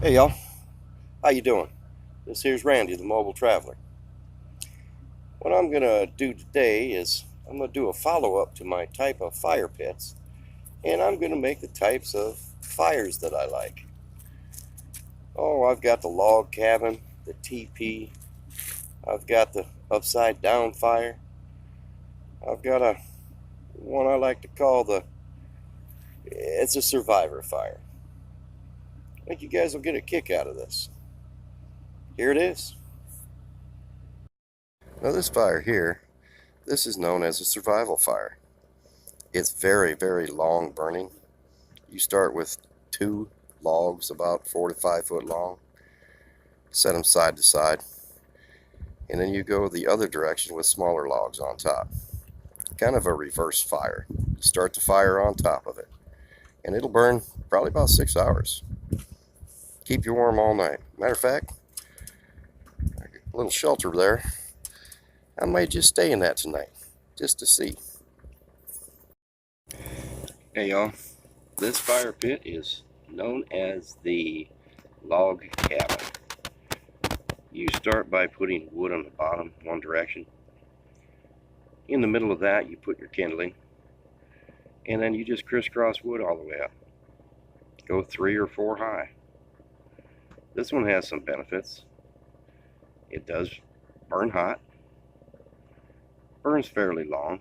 Hey y'all, how you doing? This here's Randy, the mobile traveler. What I'm gonna do today is I'm gonna do a follow-up to my type of fire pits, and I'm gonna make the types of fires that I like. Oh, I've got the log cabin, the TP, I've got the upside down fire, I've got a one I like to call it's a survivor fire. I think you guys will get a kick out of this. Here it is. Now this fire here, this is known as a survival fire. It's very, very long burning. You start with two logs about 4 to 5 foot long, set them side to side, and then you go the other direction with smaller logs on top. Kind of a reverse fire. You start the fire on top of it, and it'll burn probably about 6 hours. Keep you warm all night. Matter of fact, a little shelter there. I might just stay in that tonight, just to see. Hey y'all, this fire pit is known as the log cabin. You start by putting wood on the bottom, one direction. In the middle of that, you put your kindling, and then you just crisscross wood all the way up. Go 3 or 4 high. This one has some benefits. It does burn hot, burns fairly long,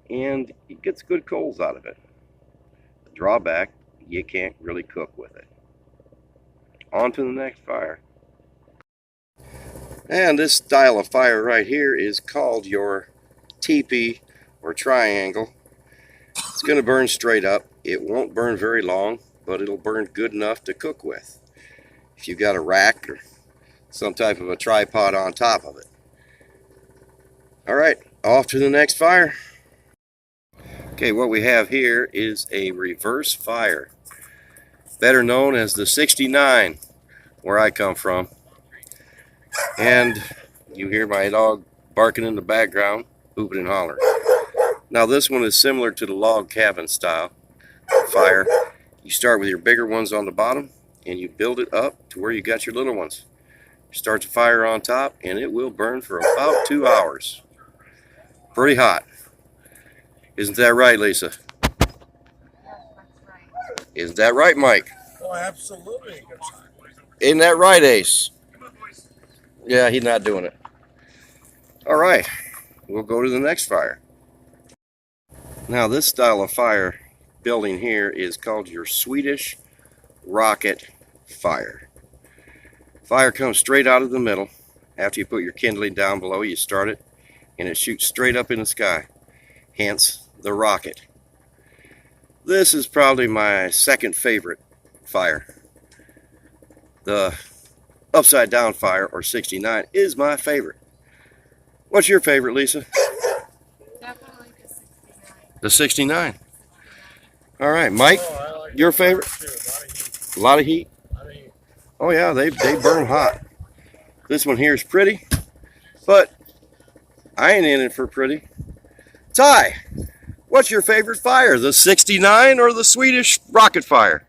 and it gets good coals out of it. The drawback, you can't really cook with it. On to the next fire. And this style of fire right here is called your teepee or triangle. It's going to burn straight up. It won't burn very long, but it'll burn good enough to cook with if you've got a rack or some type of a tripod on top of it. All right, off to the next fire. Okay, what we have here is a reverse fire, better known as the 69, where I come from. And you hear my dog barking in the background, hooping and hollering. Now this one is similar to the log cabin style fire. You start with your bigger ones on the bottom, and you build it up to where you got your little ones. You start the fire on top, and it will burn for about 2 hours. Pretty hot. Isn't that right, Lisa? Yes, that's right. Isn't that right, Mike? Oh, absolutely. Isn't that right, Ace? Yeah, he's not doing it. All right, we'll go to the next fire. Now, this style of fire building here is called your Swedish rocket fire. Fire comes straight out of the middle. After you put your kindling down below, you start it, and it shoots straight up in the sky. Hence, the rocket. This is probably my second favorite fire. The upside down fire, or 69, is my favorite. What's your favorite, Lisa? Definitely the 69. The 69. All right, Mike, your favorite? A lot of heat. Oh yeah, they burn hot. This one here is pretty, but I ain't in it for pretty. Ty, what's your favorite fire? The 69 or the Swedish rocket fire?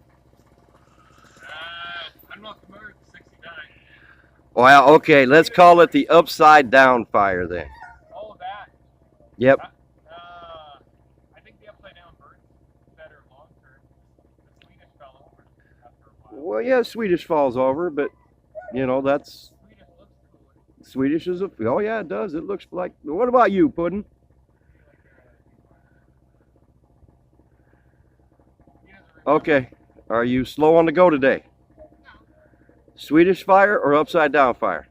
I'm not familiar with the 69. Well, okay, let's call it the upside down fire then. All of that. Yep. I think the upside down burns better long term. The Swedish fell over after a while. Well, yeah, Swedish falls over, but you know that's Swedish looks cool. Swedish is a. Oh yeah, it does. It looks like. What about you, Puddin'? Okay, are you slow on the go today? Swedish fire or upside down fire?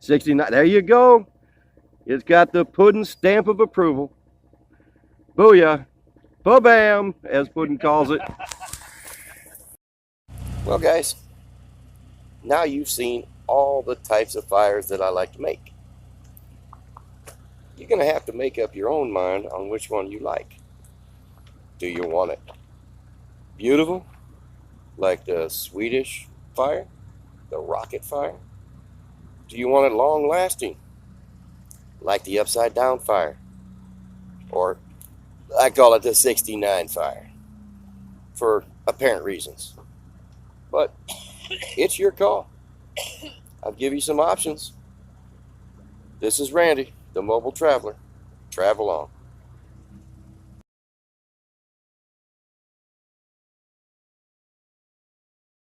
69. There you go. It's got the Puddin' stamp of approval. Booyah. Ba-bam, as Puddin' calls it. Well, guys, now you've seen all the types of fires that I like to make. You're going to have to make up your own mind on which one you like. Do you want it beautiful, like the Swedish fire, the rocket fire? Do you want it long lasting, like the upside down fire? Or I call it the 69 fire, for apparent reasons. But it's your call. I'll give you some options. This is Randy, the Mobile Traveler. Travel on.